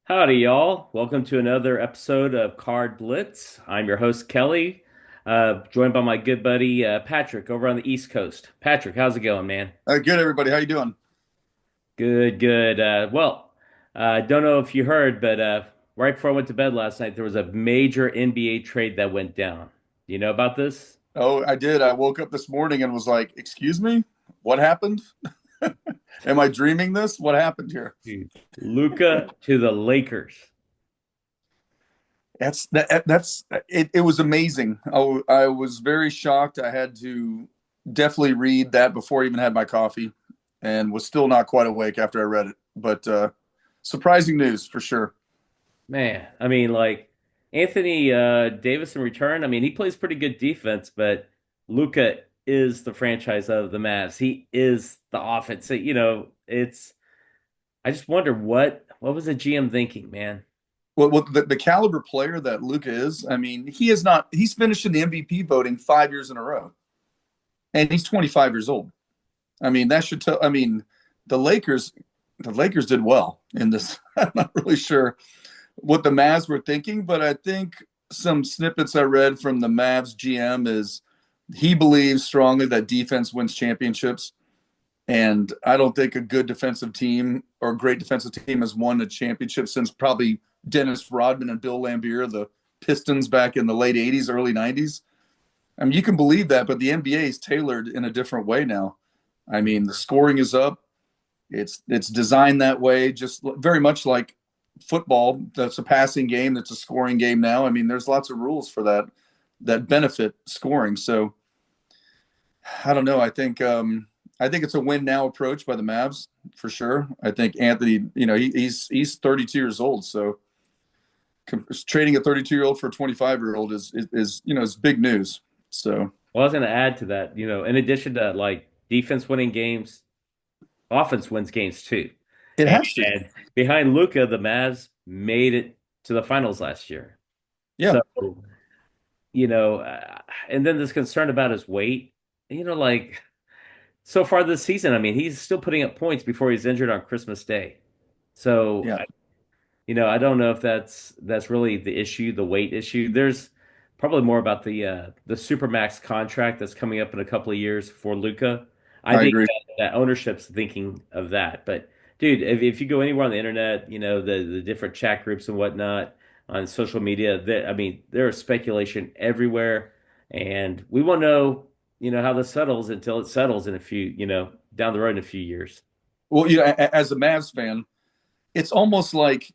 Howdy, y'all. Welcome to another episode of CardBlitz. I'm your host, Kelly, joined by my good buddy, Patrick, over on the East Coast. Patrick, how's it going, man? Good, everybody. How you doing? Good, good. I don't know if you heard, but right before I went to bed last night, there was a major NBA trade that went down. You know about this? Oh, I did. I woke up this morning and was like, "Excuse me, what happened? Am I dreaming this? What happened here?" Dude, Luka to the Lakers. That's it. It was amazing. I was very shocked. I had to definitely read that before I even had my coffee, and was still not quite awake after I read it. But surprising news for sure. Man, I mean, like Anthony Davis in return. I mean, he plays pretty good defense, but Luka is the franchise of the Mavs. He is the offense. So, it's. I just wonder what was the GM thinking, man? Well, the caliber player that Luka is, I mean, he is not. He's finished in the MVP voting 5 years in a row, and he's 25 years old. I mean, that should tell. I mean, the Lakers, the Lakers did well in this. I'm not really sure what the Mavs were thinking, but I think some snippets I read from the Mavs GM is he believes strongly that defense wins championships, and I don't think a good defensive team or a great defensive team has won a championship since probably Dennis Rodman and Bill Laimbeer, the Pistons back in the late '80s, early '90s. I mean, you can believe that, but the NBA is tailored in a different way now. I mean, the scoring is up. It's designed that way, just very much like football. That's a passing game. That's a scoring game now. I mean, there's lots of rules for that benefit scoring. So I don't know. I think it's a win now approach by the Mavs for sure. I think Anthony, he's 32 years old, so trading a 32-year-old for a 25-year-old is big news. So Well, I was going to add to that. In addition to like defense winning games, offense wins games too. it And, has to. and behind Luka, the Mavs made it to the finals last year. Yeah, So, you know, and then this concern about his weight, like so far this season, I mean, he's still putting up points before he's injured on Christmas Day. So, yeah, I don't know if that's really the issue, the weight issue. There's probably more about the Supermax contract that's coming up in a couple of years for Luca. I I think agree. that ownership's thinking of that. But dude, if you go anywhere on the internet, the different chat groups and whatnot on social media, that I mean, there is speculation everywhere, and we won't know, how this settles until it settles in a few, down the road in a few years. Well, as a Mavs fan, it's almost like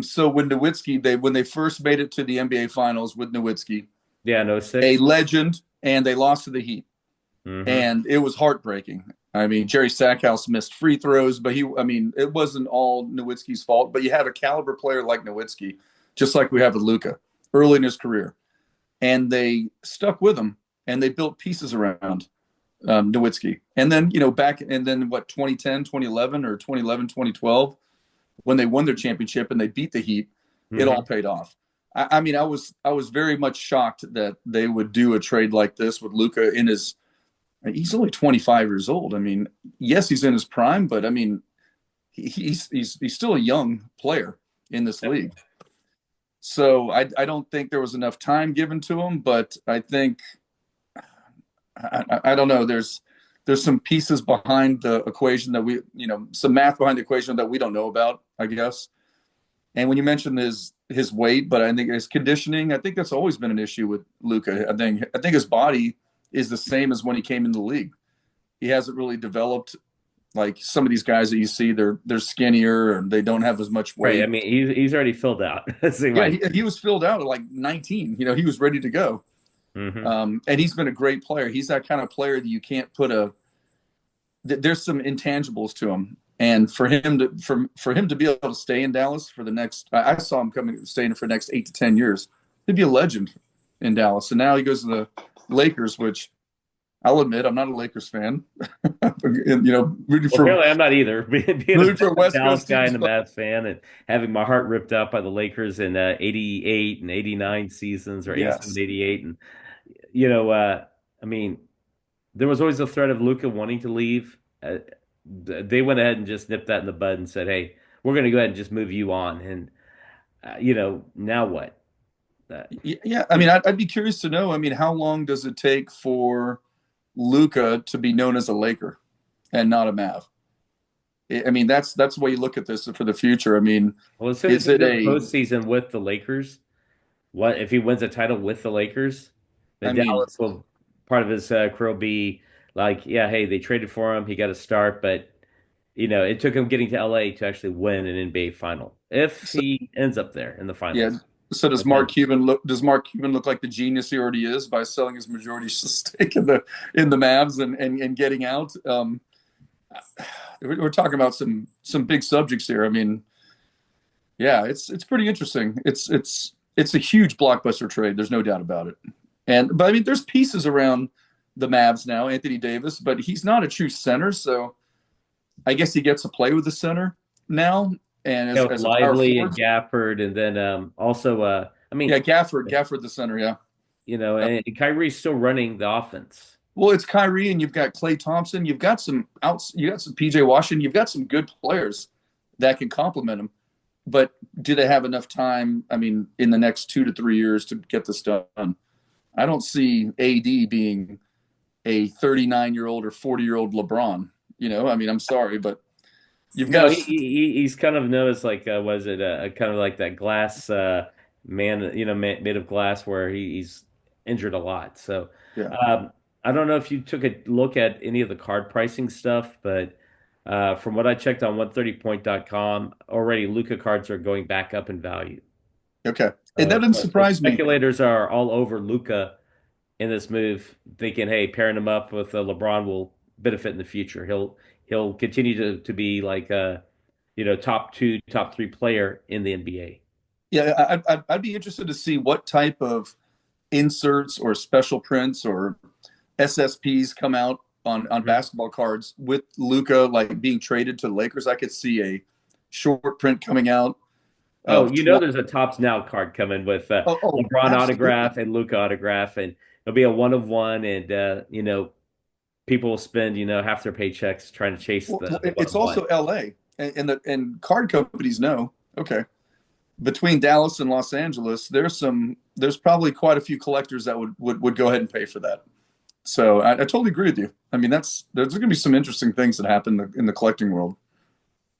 so when when they first made it to the NBA Finals with Nowitzki, Yeah, no a six. legend, and they lost to the Heat, Mm-hmm. and it was heartbreaking. I mean, Jerry Stackhouse missed free throws, but I mean, it wasn't all Nowitzki's fault. But you have a caliber player like Nowitzki, just like we have with Luka, early in his career, and they stuck with him and they built pieces around Nowitzki. And then, back and then what, 2010, 2011, or 2011, 2012, when they won their championship and they beat the Heat, it all Mm-hmm. paid off. I mean, I was very much shocked that they would do a trade like this with Luka in his. He's only 25 years old. I mean, yes, he's in his prime, but I mean, he's still a young player in this league. So I don't think there was enough time given to him, but I think I don't know. There's some pieces behind the equation that some math behind the equation that we don't know about, I guess. And when you mentioned his weight, but I think his conditioning, I think that's always been an issue with Luka. I think his body is the same as when he came into the league. He hasn't really developed like some of these guys that you see. They're skinnier and they don't have as much Right. I weight. mean, he's already filled out. It seemed Yeah, like. he was filled out at like 19. He was ready to go. Hmm. And he's been a great player. He's that kind of player that you can't put there's some intangibles to him. And for him to be able to stay in Dallas for the next, I saw him staying for the next 8 to 10 years. He'd be a legend in Dallas. And now he goes to the Lakers, which I'll admit I'm not a Lakers fan. And, rooting Well, for apparently I'm not either. Being rooting for a West Dallas Coast guy teams, and a but Mavs fan, and having my heart ripped out by the Lakers in '88 and '89 seasons, or '87, yes, '88, and you know, I mean, there was always the threat of Luca wanting to leave. They went ahead and just nipped that in the bud and said, "Hey, we're going to go ahead and just move you on. And now what? Yeah, I mean, I'd be curious to know. I mean, how long does it take for Luka to be known as a Laker and not a Mav? I mean, that's the way you look at this for the future. I mean, Well, as soon as is he it goes a? postseason with the Lakers, what if he wins a title with the Lakers? The I mean, Dallas will part of his career will be like, yeah, hey, they traded for him, he got a start, but it took him getting to LA to actually win an NBA final. If so, he ends up there in the yeah. finals, So does and then Mark Cuban look? Does Mark Cuban look like the genius he already is by selling his majority stake in the Mavs and getting out? We're talking about some big subjects here. I mean, yeah, it's pretty interesting. It's a huge blockbuster trade. There's no doubt about it. But I mean, there's pieces around the Mavs now. Anthony Davis, but he's not a true center, so I guess he gets to play with the center now, and with as a power Lively and forward. Gafford, and then also, I Yeah, mean, Gafford the center. Yeah. and Kyrie's still running the offense. Well, it's Kyrie, and you've got Klay Thompson. You've got some outs. You got some PJ Washington. You've got some good players that can complement him. But do they have enough time? I mean, in the next 2 to 3 years to get this done? I don't see AD being a 39-year-old or 40-year-old LeBron. I mean, I'm sorry, but you've got No, to. he's kind of known as like was it kind of like that glass man, made of glass where he's injured a lot. So Yeah. I don't know if you took a look at any of the card pricing stuff, but from what I checked on 130point.com, already Luka cards are going back up in value. Okay. And that doesn't So surprise me. speculators are all over Luka in this move, thinking, hey, pairing him up with LeBron will benefit in the future. He'll continue to be like a top two, top three player in the NBA. Yeah, I'd be interested to see what type of inserts or special prints or SSPs come out on Mhm. basketball cards with Luka like being traded to the Lakers. I could see a short print coming out Oh, of 20. there's a Topps Now card coming with Oh, LeBron absolutely. autograph and Luka autograph, and it'll be a one of one, and people will spend half their paychecks trying to chase Well, the one it's of one. also LA, and card companies know. Okay, between Dallas and Los Angeles, there's probably quite a few collectors that would go ahead and pay for that. So I totally agree with you. I mean, there's going to be some interesting things that happen in the collecting world.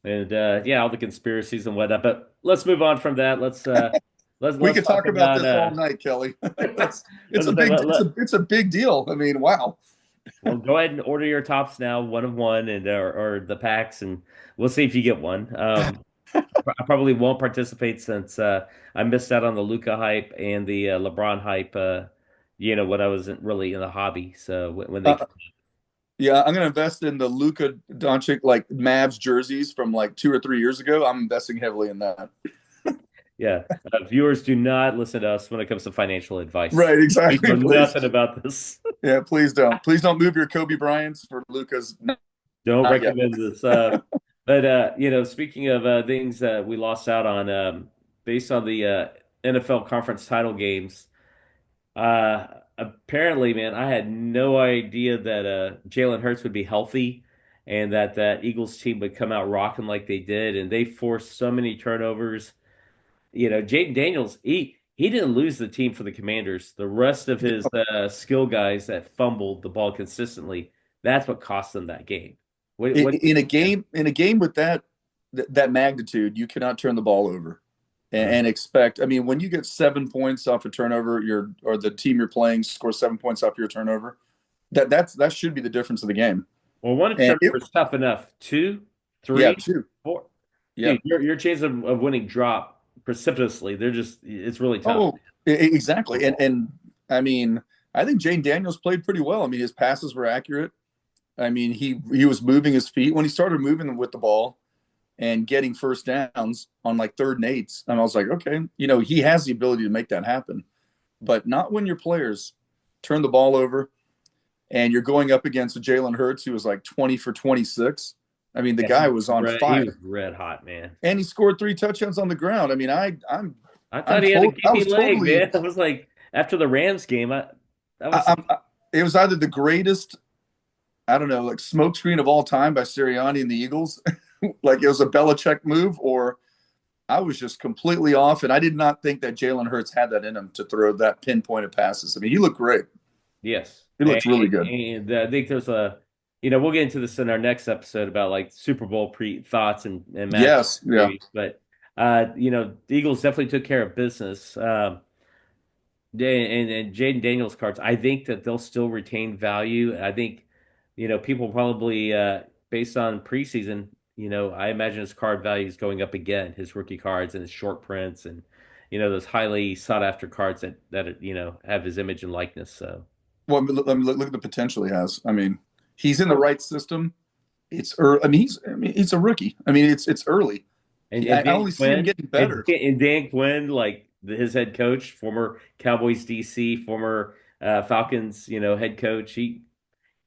And yeah, all the conspiracies and whatnot. But let's move on from that. We Let's could talk talk about about this all night, Kelly. That's it's let's a say, big it's a big deal. I mean, wow. well, go ahead and order your tops now, one of one, and or the packs, and we'll see if you get one. I probably won't participate since I missed out on the Luca hype and the LeBron hype. When I wasn't really in the hobby. So when they, Uh, yeah, I'm gonna invest in the Luka Doncic like Mavs jerseys from like 2 or 3 years ago. I'm investing heavily in that. yeah, viewers do not listen to us when it comes to financial advice. Right, We exactly. know Please, nothing about this. yeah, please don't move your Kobe Bryants for Luca's. Don't Not yet. recommend this. But speaking of things that we lost out on, based on the NFL conference title games, apparently, man, I had no idea that Jalen Hurts would be healthy and that Eagles team would come out rocking like they did, and they forced so many turnovers. Jaden Daniels, he didn't lose the team for the Commanders. The rest of his skill guys that fumbled the ball consistently, that's what cost them that game. What do you In a think? game with that magnitude, you cannot turn the ball over Mhm. and expect. I mean, when you get 7 points off a turnover, or the team you're playing scores 7 points off your turnover, that should be the difference of the game. Well, one And turnover is tough enough. Two, yeah, three, two, four. yeah. Dude, your chance of winning drop precipitously. It's really tough. Oh, exactly. And I mean, I think Jane Daniels played pretty well. I mean, his passes were accurate. I mean, he was moving his feet when he started moving with the ball and getting first downs on like third and eights. And I was like, okay, he has the ability to make that happen, but not when your players turn the ball over and you're going up against a Jalen Hurts who was like 20 for 26. I mean, the Yeah, guy was on he fire was red hot, man. and he scored 3 touchdowns on the ground. I mean, I thought he had a I gimpy was leg, totally, man. I was like, after the Rams game, that was it was either the greatest, I don't know, like smoke screen of all time by Sirianni and the Eagles. like it was a Belichick move, or I was just completely off. And I did not think that Jalen Hurts had that in him to throw that pinpointed passes. I mean, he looked great. Yes. He looked really good. And I think there's we'll get into this in our next episode about like Super Bowl pre thoughts and match Yes. Yeah. previews. But, the Eagles definitely took care of business. And Jaden Daniels cards, I think that they'll still retain value. I think, people probably, based on preseason, I imagine his card value is going up again, his rookie cards and his short prints and, those highly sought after cards that have his image and likeness. So. Well, let me look at the potential he has. I mean, he's in the right system. It's early. I mean, he's a rookie. I mean, it's early. And I Dan only see him Quinn getting better. and Dan Quinn, like his head coach, former Cowboys DC, former Falcons, head coach. He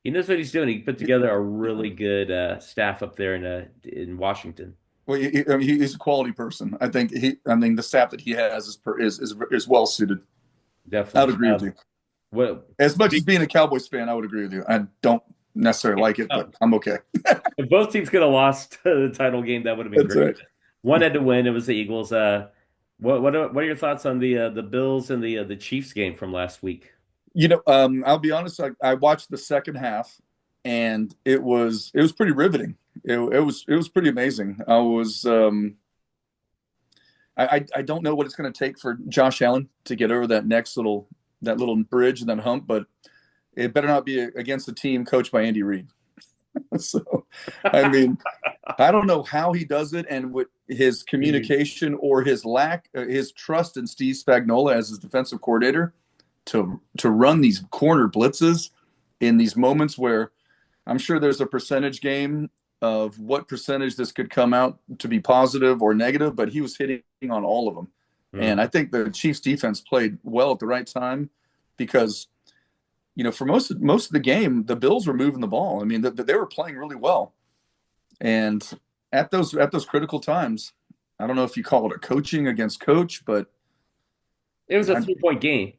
knows what he's doing. He put together a really good staff up there in Washington. Well, I mean, he's a quality person. I think I mean, the staff that he has is well suited. I would Definitely. agree with you. What As much as being a Cowboys fan, I would agree with you. I don't necessarily like it, but I'm okay. if both teams could have lost the title game, that would have been That's great. right. One had to win. It was the Eagles. What are your thoughts on the Bills and the Chiefs game from last week? I'll be honest. I watched the second half, and it was pretty riveting. It was pretty amazing. I don't know what it's going to take for Josh Allen to get over that little bridge and that hump, but it better not be against a team coached by Andy Reid. So, I mean, I don't know how he does it, and with his communication or his his trust in Steve Spagnuolo as his defensive coordinator to run these corner blitzes in these moments where I'm sure there's a percentage game of what percentage this could come out to be positive or negative, but he was hitting on all of them. And I think the Chiefs defense played well at the right time because, for most of the game, the Bills were moving the ball. I mean, they were playing really well. And at those critical times, I don't know if you call it a coaching against coach, but It was a 3-point game.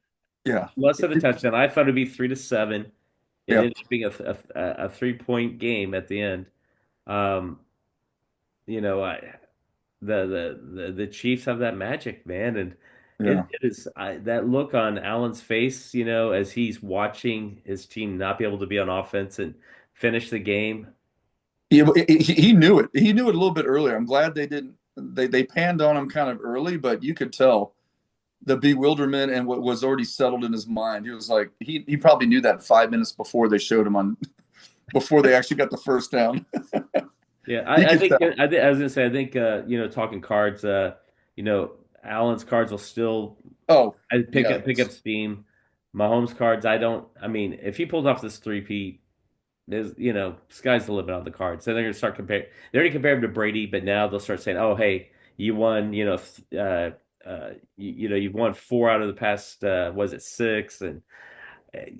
Yeah. Less than a touchdown. I thought it'd be 3-7. It Yeah. ended up being a 3-point game at the end. Um, I the Chiefs have that magic, man, and Yeah. it is that look on Allen's face, as he's watching his team not be able to be on offense and finish the game. Yeah, he knew it. He knew it a little bit earlier. I'm glad they didn't. They panned on him kind of early, but you could tell the bewilderment and what was already settled in his mind. He was like, he probably knew that 5 minutes before they showed him before they actually got the first down. Yeah, He I could think tell. I was gonna say I think talking cards, Allen's cards will still Oh, pick up yes. steam. Mahomes cards, I don't. I mean, if he pulls off this three-peat, there's sky's the limit on the cards. So they're gonna start comparing. They already compared him to Brady, but now they'll start saying, "Oh, hey, you won. You've won four out of the past. Was it six? And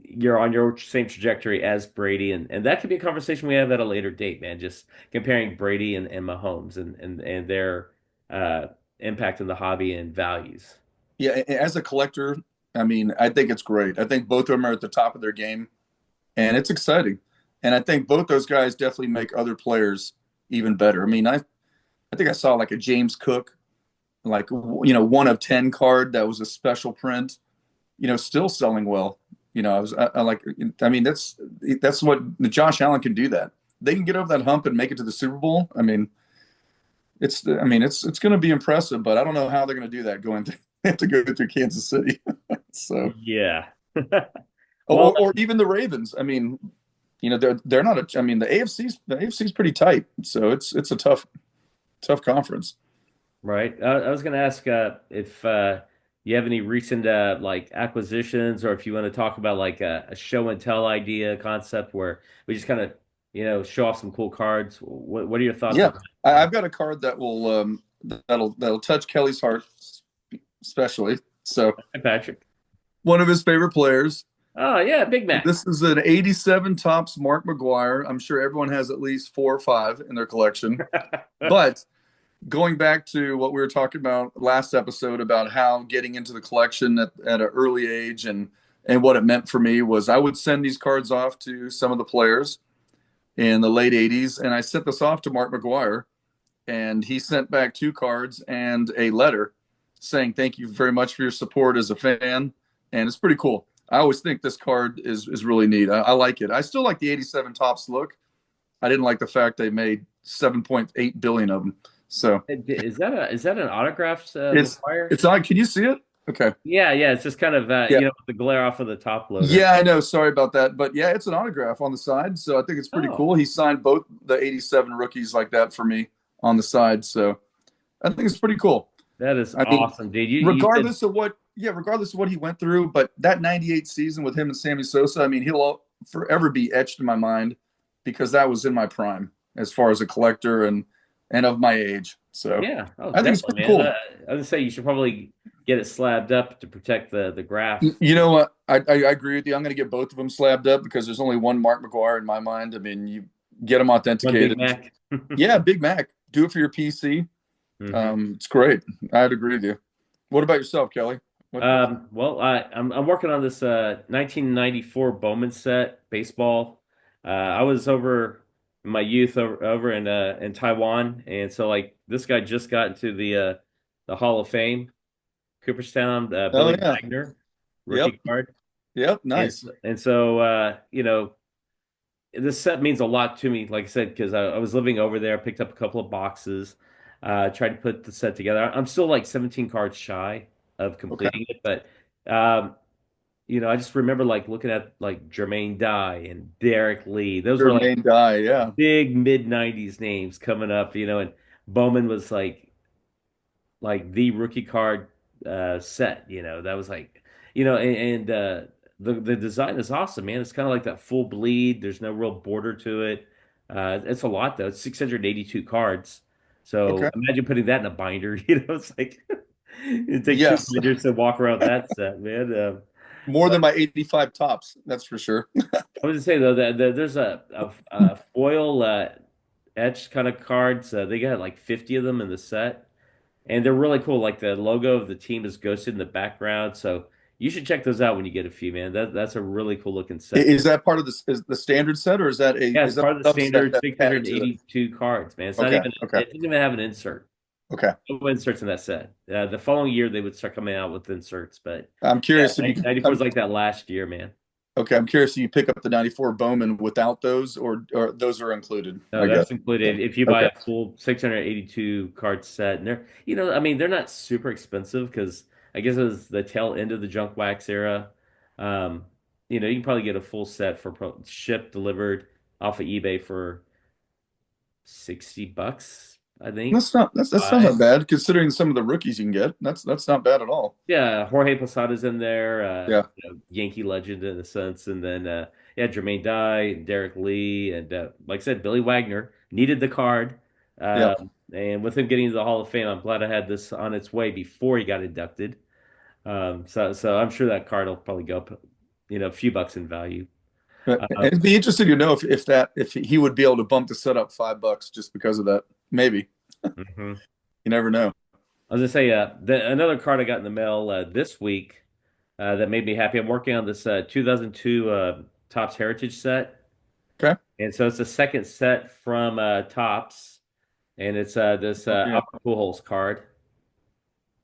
you're on your same trajectory as Brady, and that could be a conversation we have at a later date, man. Just comparing Brady and Mahomes and their uh, impact in the hobby and values. Yeah, as a collector, I mean, I think it's great. I think both of them are at the top of their game, and it's exciting. And I think both those guys definitely make other players even better. I mean, I think I saw like a James Cook, like 1 of 10 card that was a special print, still selling well. I like. I mean, that's what Josh Allen can do. That they can get over that hump and make it to the Super Bowl. I mean, it's going to be impressive, but I don't know how they're going to do that going through, have to go through Kansas City. So, Yeah. Well, or even the Ravens. I mean, they're not a. I mean, the AFC's pretty tight, so it's a tough conference. right. I was going to ask if you have any recent like acquisitions, or if you want to talk about like a show and tell idea concept where we just kind of show off some cool cards. What are your thoughts Yeah, on that? I've got a card that will that'll touch Kelly's heart, especially. So Hey, Patrick. one of his favorite players. Oh yeah, Big Mac. This is an '87 Topps Mark McGuire. I'm sure everyone has at least 4 or 5 in their collection. But going back to what we were talking about last episode about how getting into the collection at an early age and what it meant for me was I would send these cards off to some of the players in the late '80s, and I sent this off to Mark McGuire, and he sent back 2 cards and a letter saying thank you very much for your support as a fan, and it's pretty cool. I always think this card is really neat. I like it. I still like the 87 Topps look. I didn't like the fact they made 7.8 billion of them. So Is that an autographed it's McGuire? it's on. Can you see it? Okay. Yeah, yeah. It's just kind of Yeah. the glare off of the top loader. Yeah, I know. Sorry about that. But yeah, it's an autograph on the side. So I think it's pretty Oh, cool. He signed both the 87 rookies like that for me on the side. So I think it's pretty cool. that is I mean, awesome, dude. You said regardless of what he went through, but that 98 season with him and Sammy Sosa, I mean, he'll forever be etched in my mind because that was in my prime as far as a collector and of my age. So yeah. Oh, I think it's definitely, pretty man. cool. I would say you should probably get it slabbed up to protect the graph. You know what? I agree with you. I'm going to get both of them slabbed up because there's only one Mark McGuire in my mind. I mean, you get them One Big authenticated. Mac. Yeah, Big Mac. Do it for your PC. Hmm. It's great. I'd agree with you. What about yourself, Kelly? What Well, I'm working on this 1994 Bowman set baseball. I was over in my youth over in Taiwan, and so like this guy just got into the Hall of Fame, Cooperstown, Oh Billy yeah. Wagner, Yep. rookie card, Yep. and Nice. and so this set means a lot to me. Like I said, because I was living over there, picked up a couple of boxes, tried to put the set together. I'm still like 17 cards shy of Okay. completing it, but um, I just remember like looking at like Jermaine Dye and Derek Lee. Those were like Jermaine Dye. Yeah. big mid 90s names coming up, and Bowman was like the rookie card set, that was like, and the design is awesome, man. It's kind of like that full bleed. There's no real border to it. It's a lot though. It's 682 cards. Okay. So imagine putting that in a binder. It's like it take two Yes. binders to walk around that set, man. More than my 85 tops. That's for sure. I was to say though that there's a foil etched kind of cards. They got like 50 of them in the set, and they're really cool. Like the logo of the team is ghosted in the background, so you should check those out when you get a few, man. That's a really cool looking set. Is that part of this? Is the standard set, or Yeah, it's is that part of the a subset standard that's added to it? 682 cards, man. It's not Okay. even Okay. it doesn't even have an insert. Okay. No inserts in that set. The following year they would start coming out with inserts, but I'm yeah, curious if you. 94 is like that last year, man. Okay. I'm curious if you pick up the 94 Bowman without those, or those are included. No, I guess. that's included. If you buy Okay. a full 682 card set, and I mean, they're not super expensive because I guess it was the tail end of the junk wax era. Um, you can probably get a full set for shipped, delivered off of eBay for $60, I think. That's not Five. that bad considering some of the rookies you can get. That's not bad at all. Yeah, Jorge Posada's in there, Yeah. Yankee legend in a sense, and then yeah, Jermaine Dye, Derek Lee, and like I said, Billy Wagner needed the card, Yeah. and with him getting to the Hall of Fame, I'm glad I had this on its way before he got inducted. So I'm sure that card will probably go up, a few bucks in value. It'd be interesting to know if he would be able to bump the set up $5 just because of that. Maybe. Mhm. You never know. I was gonna say, another card I got in the mail this week that made me happy. I'm working on this 2002 Topps Heritage set. Okay. And so it's the second set from Topps, and it's this Oh, yeah. Albert Pujols card.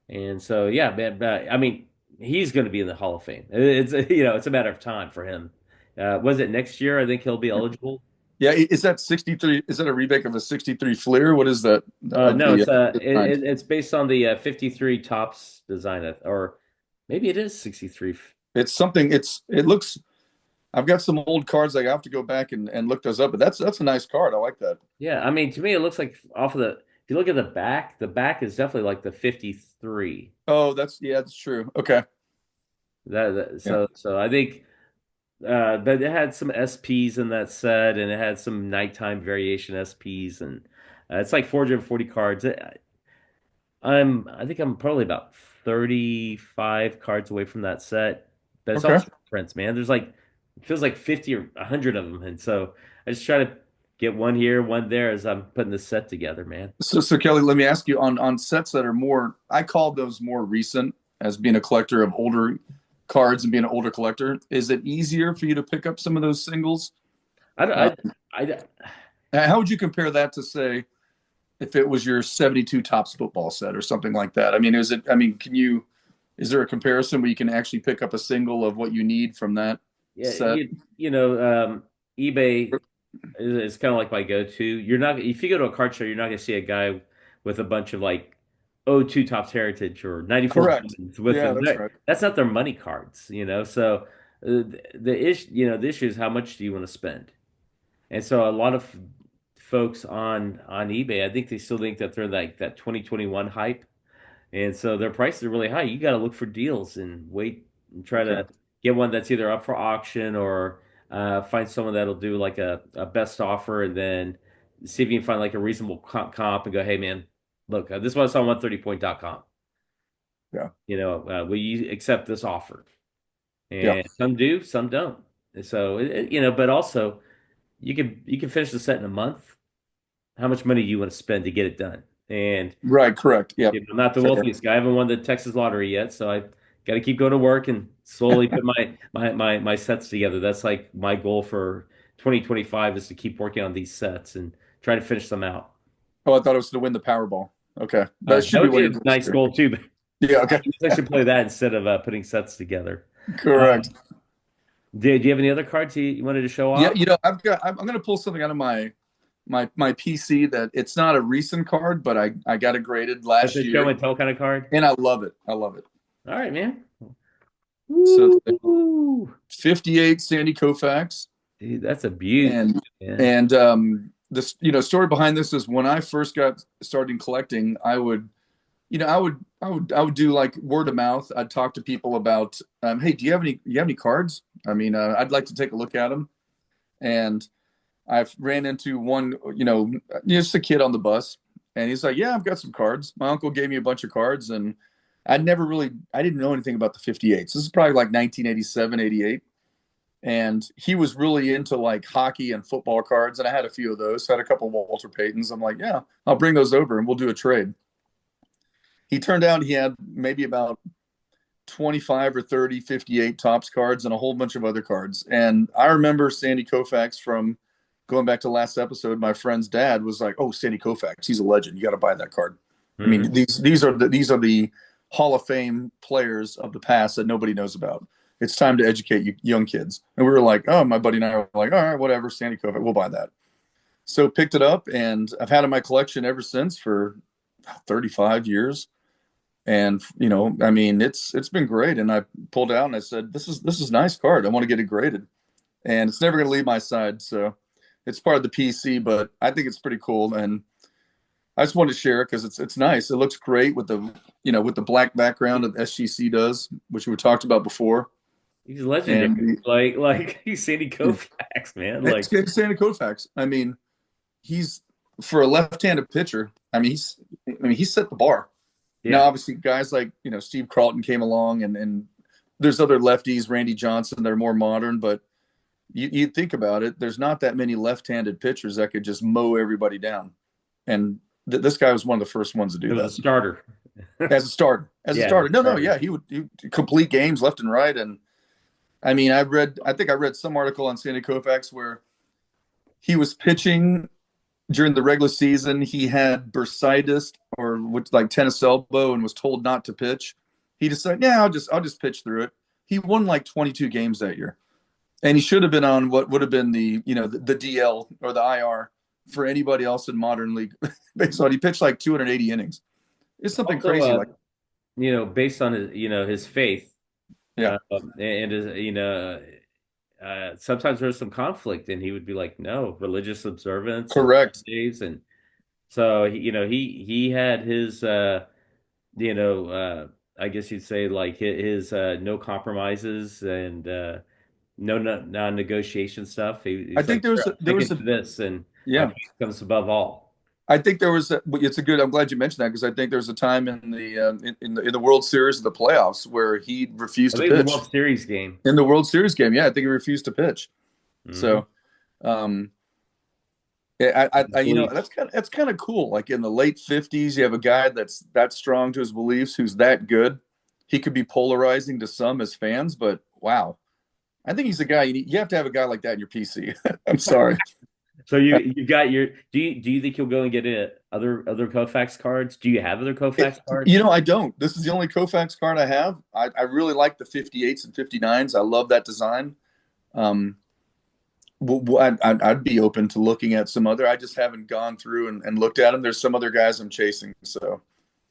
And so yeah, man, I mean, he's going to be in the Hall of Fame. It's it's a matter of time for him. Was it next year? I think he'll be eligible. Yeah. Is that 63? Is that a remake of a 63 Fleer? What is that? No, it's Design? it's based on the 53 Topps design, or maybe it is 63. It's something. It looks. I've got some old cards. I have to go back and look those up. But that's a nice card. I like that. Yeah, I mean, to me, it looks like off of the. If you look at the back is definitely like the 53. Oh, that's true. Okay. Yeah. So I think, but it had some SPs in that set, and it had some nighttime variation SPs, and it's like 440 cards. I think I'm probably about 35 cards away from that set, but it's all Okay. short prints, man. There's like it feels like 50 or 100 of them, and so I just try to get one here, one there as I'm putting this set together, man. So Kelly, let me ask you on sets that are more. I call those more recent as being a collector of older cards and being an older collector. Is it easier for you to pick up some of those singles? I, Uh, I, I, how would you compare that to say if it was your 72 Topps football set or something like that. I mean, is it? I mean, is there a comparison where you can actually pick up a single of what you need from that Yeah, set? eBay is kind of like my go-to. You're not if you go to a card show, you're not going to see a guy with a bunch of like '02 Topps Heritage or '94 Correct. Diamonds with Yeah, them. that's right. That's not their money cards. So the issue is how much do you want to spend? And so a lot of folks on eBay, I think they still think that they're like that 2021 hype. And so their prices are really high. You got to look for deals and wait and try Okay. to get one that's either up for auction or find someone that'll do like a best offer and then see if you can find like a reasonable comp and go, hey man, look, this is what I saw on 130point.com. Yeah. Will you accept this offer? Yeah. And some do, some don't. And so, but also you can finish the set in a month. How much money do you want to spend to get it done? And Right. Correct. Yep. I'm not the Fair. wealthiest guy. I haven't won the Texas lottery yet, so I got to keep going to work and slowly put my sets together. That's like my goal for 2025 is to keep working on these sets and try to finish them out. Oh, I thought it was to win the Powerball. Okay, that That should be would one be of a your goals nice too. goal too, but Yeah. Okay. I should play that instead of putting sets together. Correct. Um, do you have any other cards you wanted to show Yeah. off? I'm going to pull something out of my PC that it's not a recent card, but I got it graded That's last a show year, and tell kind of card. and I love it. I love it. All right, man. So Woo! 58 Sandy Koufax, Dude, that's a beaut, and man. this story behind this is when I first got started collecting, I would do like word of mouth. I'd talk to people about, hey, do you have any cards? I mean, I'd like to take a look at them. And I've ran into one, just a kid on the bus, and he's like, "Yeah, I've got some cards. My uncle gave me a bunch of cards, and I didn't know anything about the 58s. This is probably like 1987, 88, and he was really into like hockey and football cards, and I had a few of those. So I had a couple of Walter Paytons. I'm like, yeah, I'll bring those over, and we'll do a trade. He turned out he had maybe about 25 or 30 58 Topps cards and a whole bunch of other cards. And I remember Sandy Koufax from going back to last episode. My friend's dad was like, "Oh, Sandy Koufax, he's a legend. You got to buy that card." I mean, Mhm. these are the Hall of Fame players of the past that nobody knows about. It's time to educate you young kids. And we were like, "Oh, my buddy and I were like, all right, whatever, Sandy Koufax, we'll buy that." So picked it up, and I've had it in my collection ever since for 35 years. And I mean, it's been great. And I pulled out and I said, this is a nice card. I want to get it graded, and it's never going to leave my side. So it's part of the PC, but I think it's pretty cool. And I just wanted to share it because it's nice. It looks great with the black background that SGC does, which we talked about before. He's legendary. And Like he's Sandy Koufax, man. Like, it's Santa Koufax. I mean, he's for a left-handed pitcher. He set the bar. Now, yeah. obviously, guys like Steve Carlton came along, and there's other lefties, Randy Johnson, that are more modern. But you think about it, there's not that many left-handed pitchers that could just mow everybody down. And this guy was one of the first ones to It do was a that starter. as a starter. As a Yeah, starter, no, starter. yeah, he would complete games left and right. And I mean, I think I read some article on Sandy Koufax where he was pitching during the regular season. He had bursitis or with like tennis elbow and was told not to pitch. He decided, yeah, I'll just pitch through it. He won like 22 games that year, and he should have been on what would have been the DL or the IR for anybody else in modern league baseball. He pitched like 280 innings. It's something Also, crazy like based on his faith, yeah, and his, sometimes there's some conflict, and he would be like, no, religious observance and correct. days, and so he had his you know I guess you'd say like his no compromises and no non-negotiation stuff. I He's think like, there sure, was I'm a, there sticking was to a this, and my yeah. faith comes above all. I think there was. It's a good. I'm glad you mentioned that because I think there was a time in the World Series of the playoffs where he refused I to think it was a pitch World Series game. in the World Series game. Yeah, I think he refused to pitch. Hmm. So, um, yeah, Belief. that's kind of cool. Like in the late '50s, you have a guy that's that strong to his beliefs, who's that good. He could be polarizing to some as fans, but wow, I think he's a guy you have to have a guy like that in your PC. I'm sorry. So you got your do you think you'll go and get other Koufax cards? Do you have other Koufax cards? I don't. This is the only Koufax card I have. I really like the 58s and 59s. I love that design. Um, I'd be open to looking at some other. I just haven't gone through and looked at them. There's some other guys I'm chasing. So,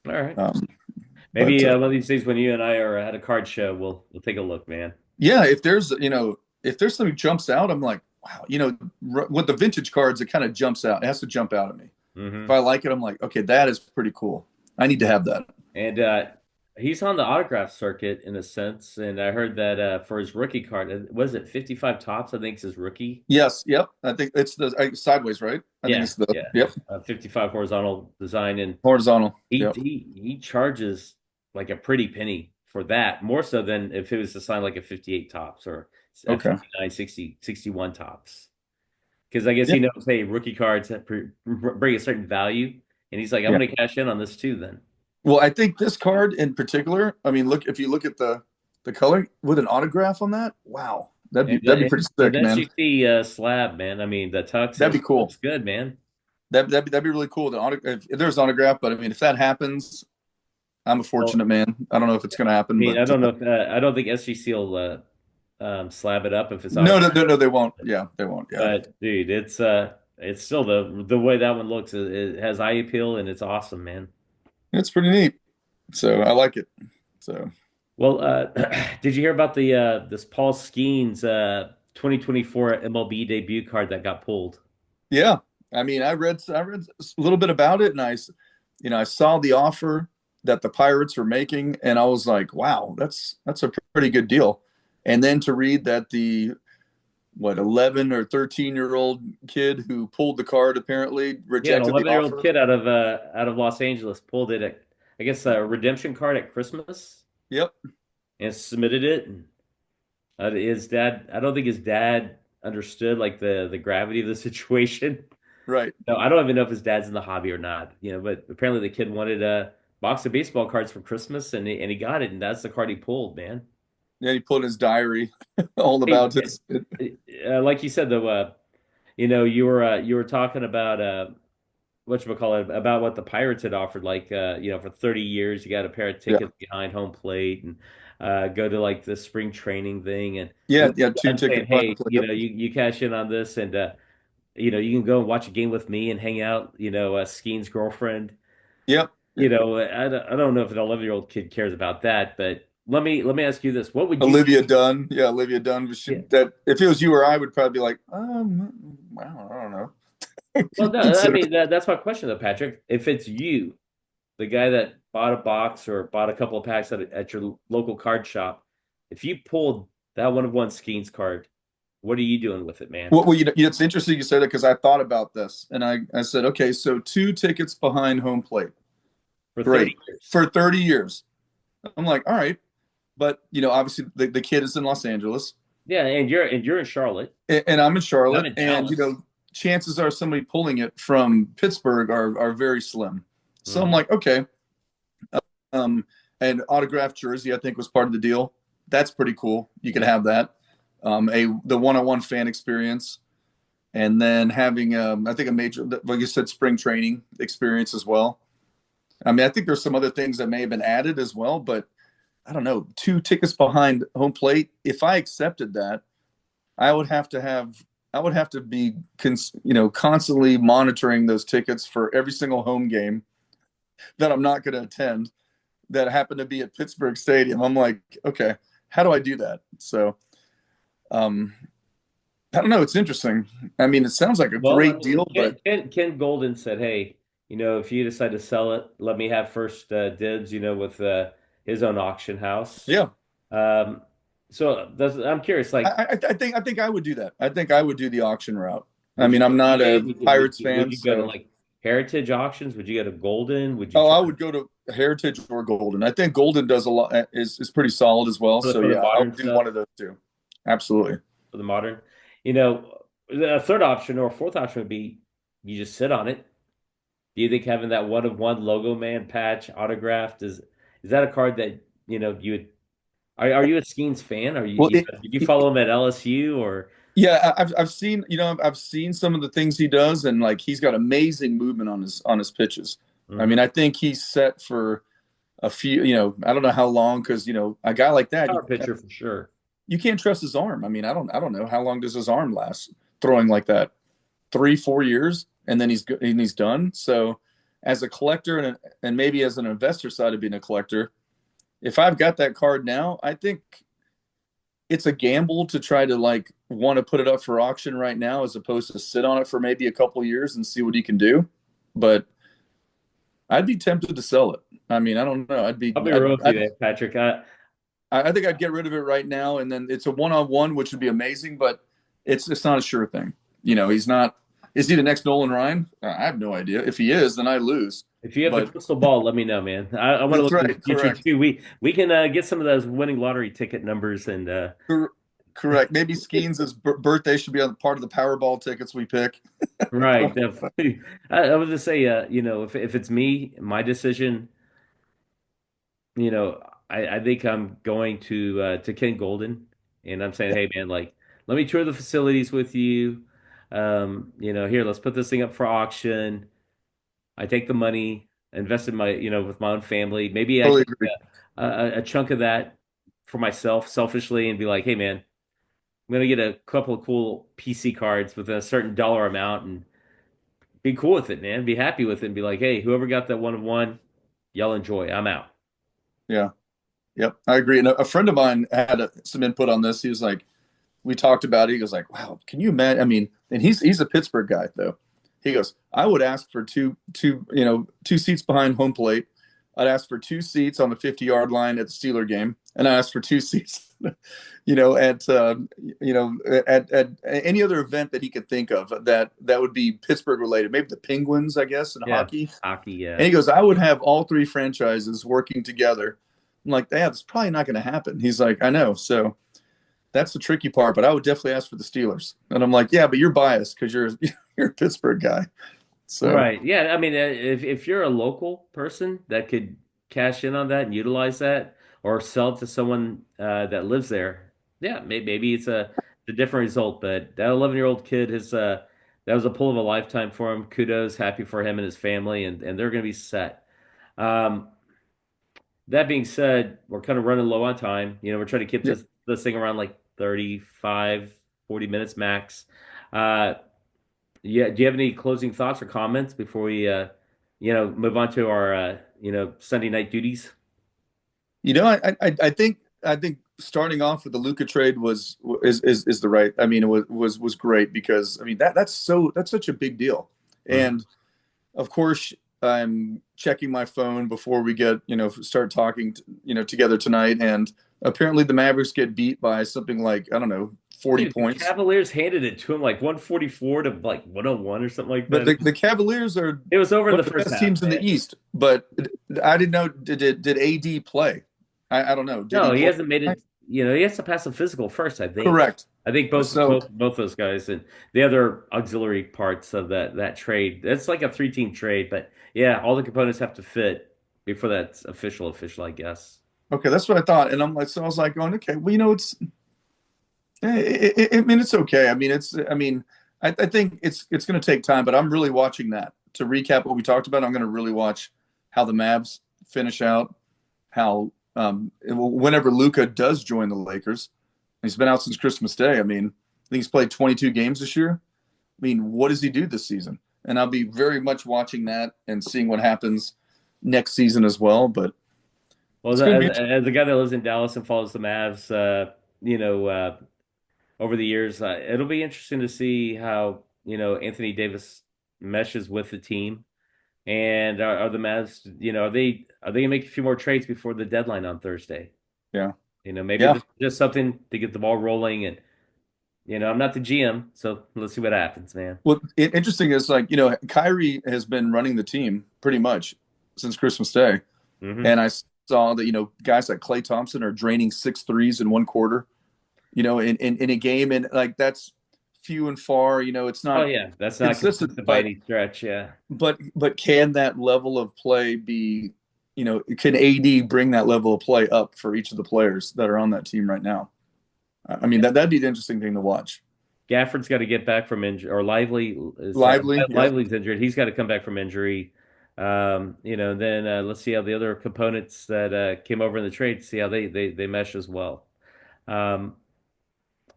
All right. um, but Maybe one of these days when you and I are at a card show, we'll take a look, man. yeah, if there's something jumps out, I'm like, wow, with the vintage cards, it kind of jumps out. It has to jump out at me. If Hmm. I like it, I'm like, okay, that is pretty cool. I need to have that. And he's on the autograph circuit in a sense. And I heard that for his rookie card, was it 55 tops? I think it's his rookie. Yes, yep. I think it's the sideways, right? I think Yeah, it's the yeah. yep 55 horizontal design, and horizontal. he Yep. he he charges like a pretty penny for that, more so than if it was to sign like a 58 tops or a Okay. 59, 60, 61 tops. Because I guess Yeah. he knows, hey, rookie cards bring a certain value, and he's like, I'm Yeah. going to cash in on this too. Then Well, I think this card in particular. I mean, look if you look at the color with an autograph on that. Wow, and that'd be pretty the sick, man. SGC slab, man. I mean, the tux, That'd be it cool. looks good, man. That'd be really cool. If there's an autograph, but I mean, if that happens, I'm a Well, fortunate man. I don't know if it's going to I happen, mean, but I don't know if I don't think SGC will slab it up if it's no, no, autographed. no, no, they won't. Yeah, they won't. Yeah, But dude, it's still the way that one looks. It has eye appeal and it's awesome, man. it's pretty neat. So I like it. So Well, did you hear about the this Paul Skenes 2024 MLB debut card that got pulled? yeah, I mean, I read a little bit about it, and I saw the offer that the Pirates were making, and I was like, wow, that's a pretty good deal. And then to read that the 11 or 13-year-old kid who pulled the card apparently Yeah, an rejected the 11-year-old offer. kid out of Los Angeles pulled it at, I guess, a redemption card at Christmas Yep, and submitted it. And his dad, I don't think his dad understood like the gravity of the situation. right. No, I don't even know if his dad's in the hobby or not, but apparently the kid wanted a box of baseball cards for Christmas and he got it, and that's the card he pulled, man. Yeah, he put in his diary all Hey, about his. like you said though, you were talking about whatchamacallit, about what the Pirates had offered, like for 30 years you got a pair of Yeah, tickets behind home plate and go to like the spring training thing, and yeah, yeah. Two I'm saying, tickets behind hey, the plate. you cash in on this, and you can go and watch a game with me and hang out, Skeen's girlfriend. Yep, yep. I don't know if an 11-year-old kid cares about that, but let me ask you this. What would you Olivia Dunn. Yeah, Olivia Dunn. Yeah. That if it was you or I would probably be like, wow, I don't know. Well, no, I Consider. mean that's my question though, Patrick. If it's you, the guy that bought a box or bought a couple of packs at your local card shop, if you pulled that one of one Skeens card, what are you doing with it, man? It's interesting you say that because I thought about this and I said, okay, so two tickets behind home plate, For 30 great years. for 30 years. I'm like, all right, but obviously the kid is in Los Angeles Yeah, and you're in Charlotte. and I'm in And I'm Charlotte, in and Dallas. chances are somebody pulling it from Pittsburgh are very slim. So I'm Hmm. like, okay, um, and autographed jersey I think was part of the deal. That's pretty cool. You could have that. The one-on-one fan experience, and then having I think a major, like you said, spring training experience as well. I mean, I think there's some other things that may have been added as well, but I don't know. Two tickets behind home plate. If I accepted that, I would have to have I would have to be constantly monitoring those tickets for every single home game that I'm not going to attend that happen to be at Pittsburgh Stadium. I'm like, okay, how do I do that? So um, I don't know. It's interesting. I mean, it sounds like a Well, I great mean, deal, but Ken Golden said, "Hey, if you decide to sell it, let me have first dibs, with his own auction house." yeah, Um, so I'm curious, like, I think I would do that. I think I would do the auction route. I would you mean, go I'm not eBay? a Pirates Would fan, you go to so like heritage auctions? Would you go to Golden? Would you I try would go to Heritage or Golden. I think Golden does a lot is pretty solid as well. So for the yeah, I modern would do one stuff? of those two. Absolutely. For the modern, a third option or a fourth option would be you just sit on it. Do you think having that one of one logo man patch autographed is that a card that you would? Are you a Skeens fan? Are you, Well, did you follow him at LSU or? Yeah, I've seen, I've seen some of the things he does, and like he's got amazing movement on his pitches. I mean, Hmm. I think he's set for a few, I don't know how long, because a guy like that, Power pitcher for sure. you can't trust his arm. I mean, I don't know how long does his arm last throwing like that, 3 4 years, and then he's done. So, as a collector and maybe as an investor side of being a collector, if I've got that card now, I think it's a gamble to try to like want to put it up for auction right now as opposed to sit on it for maybe a couple years and see what he can do. But I'd be tempted to sell it. I mean, I don't know. I'll be real with you there, Patrick. I think I'd get rid of it right now, and then it's a one-on-one, which would be amazing. But it's not a sure thing. He's not. Is he the next Nolan Ryan? I have no idea. If he is, then I lose. If you have the But crystal ball, let me know, man. I want to that's look into right. the future Correct. too. We can get some of those winning lottery ticket numbers and Correct. Maybe Skenes' birthday should be on part of the Powerball tickets we pick. right, definitely. I was just say, if it's me, my decision, I think I'm going to Ken Golden, and I'm saying, hey, man, like, let me tour the facilities with you. Here, let's put this thing up for auction. I take the money, invest in with my own family. Maybe I Totally take agree. a chunk of that for myself selfishly and be like, hey, man, I'm gonna get a couple of cool PC cards with a certain dollar amount and be cool with it, man. Be happy with it and be like, hey, whoever got that 1 of 1, y'all enjoy. I'm out. Yeah. Yep. I agree. And a friend of mine had some input on this. He was like, we talked about it. He goes like, wow, can you imagine? I mean, and he's a Pittsburgh guy though. He goes, I would ask for two seats behind home plate. I'd ask for 2 seats on the 50-yard line at the Steeler game, and I asked for 2 seats, at at any other event that he could think of that would be Pittsburgh related. Maybe the Penguins, I guess, in Yeah, hockey. hockey. And Yeah, he goes, I would have all three franchises working together. I'm like, yeah, that's probably not going to happen. He's like, I know. So that's the tricky part, but I would definitely ask for the Steelers. And I'm like, yeah, but you're biased because you're a Pittsburgh guy. So right. Yeah, I mean, if you're a local person that could cash in on that and utilize that, or sell it to someone that lives there, yeah, maybe it's a different result. But that 11-year-old kid has that was a pull of a lifetime for him. Kudos, happy for him and his family, and they're going to be set. Um, that being said, we're kind of running low on time. We're trying to keep yeah, this thing around like 35, 40 minutes max. Uh, yeah. Do you have any closing thoughts or comments before we, move on to our, Sunday night duties? I think starting off with the Luka trade is the right. I mean, it was great because I mean that's such a big deal. Hmm. And of course, I'm checking my phone before we get, start talking, together tonight. And apparently the Mavericks get beat by something like, I don't know, 40 Dude, the points. Cavaliers handed it to him like 144 to like 101 or something like But that. the Cavaliers are It was over in one the of the first best half, teams in the man. East. But I didn't know, did AD play? I don't know. Did No, he he play? hasn't made it. He has to pass a physical first, I think. Correct. I think both So, both both those guys and the other auxiliary parts of that trade. It's like a three-team trade, but yeah, all the components have to fit before that's official, I guess. okay, that's what I thought. And I'm like, so I was like going, okay, well, I mean, it's okay. I think it's going to take time, but I'm really watching that. To recap what we talked about, I'm going to really watch how the Mavs finish out, how whenever Luka does join the Lakers, he's been out since Christmas Day. I mean, I think he's played 22 games this year. I mean, what does he do this season? And I'll be very much watching that and seeing what happens next season as well. But Well, it's going to be as a guy that lives in Dallas and follows the Mavs, over the years, it'll be interesting to see how Anthony Davis meshes with the team. And are the Mavs, are they gonna make a few more trades before the deadline on Thursday? yeah, Maybe yeah. this is just something to get the ball rolling. And I'm not the GM, so let's see what happens, man. Well, interesting is like, Kyrie has been running the team pretty much since Christmas Day. Hmm. And I saw that, guys like Klay Thompson are draining 6 threes in one quarter, in a game. And like, that's few and far, it's Oh not yeah, that's not consistent, consistent by any stretch. Yeah. but can that level of play be, can AD bring that level of play up for each of the players that are on that team right now? I mean, that'd be the interesting thing to watch. Gafford's got to get back from injury, or Lively is Lively. Yep. Lively's injured. He's got to come back from injury. Then let's see how the other components that came over in the trade, see how they mesh as well. Um,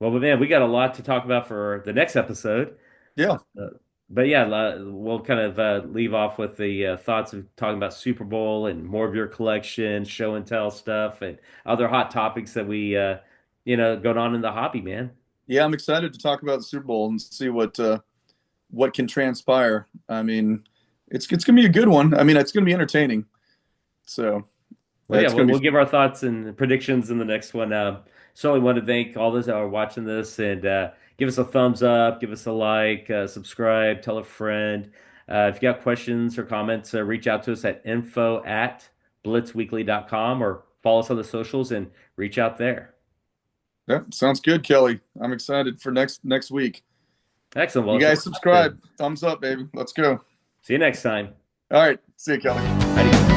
well, but man, we got a lot to talk about for the next episode. Yeah. Uh, but yeah, we'll kind of leave off with the thoughts of talking about Super Bowl and more of your collection, show and tell stuff, and other hot topics that we, going on in the hobby, man. Yeah, I'm excited to talk about the Super Bowl and see what can transpire. I mean, it's gonna be a good one. I mean, it's gonna be entertaining. So Well, yeah, it's gonna we'll be give our thoughts and predictions in the next one. Certainly want to thank all those that are watching this and give us a thumbs up, give us a like, subscribe, tell a friend. If you got questions or comments, reach out to us at info@blitzweekly.com or follow us on the socials and reach out there. yeah, sounds good, Kelly. I'm excited for next week. Excellent. Well, You it's a guys wrap then. subscribe. Thumbs up, baby. Let's go. See you next time. All right. See you, Kelly. Alrighty.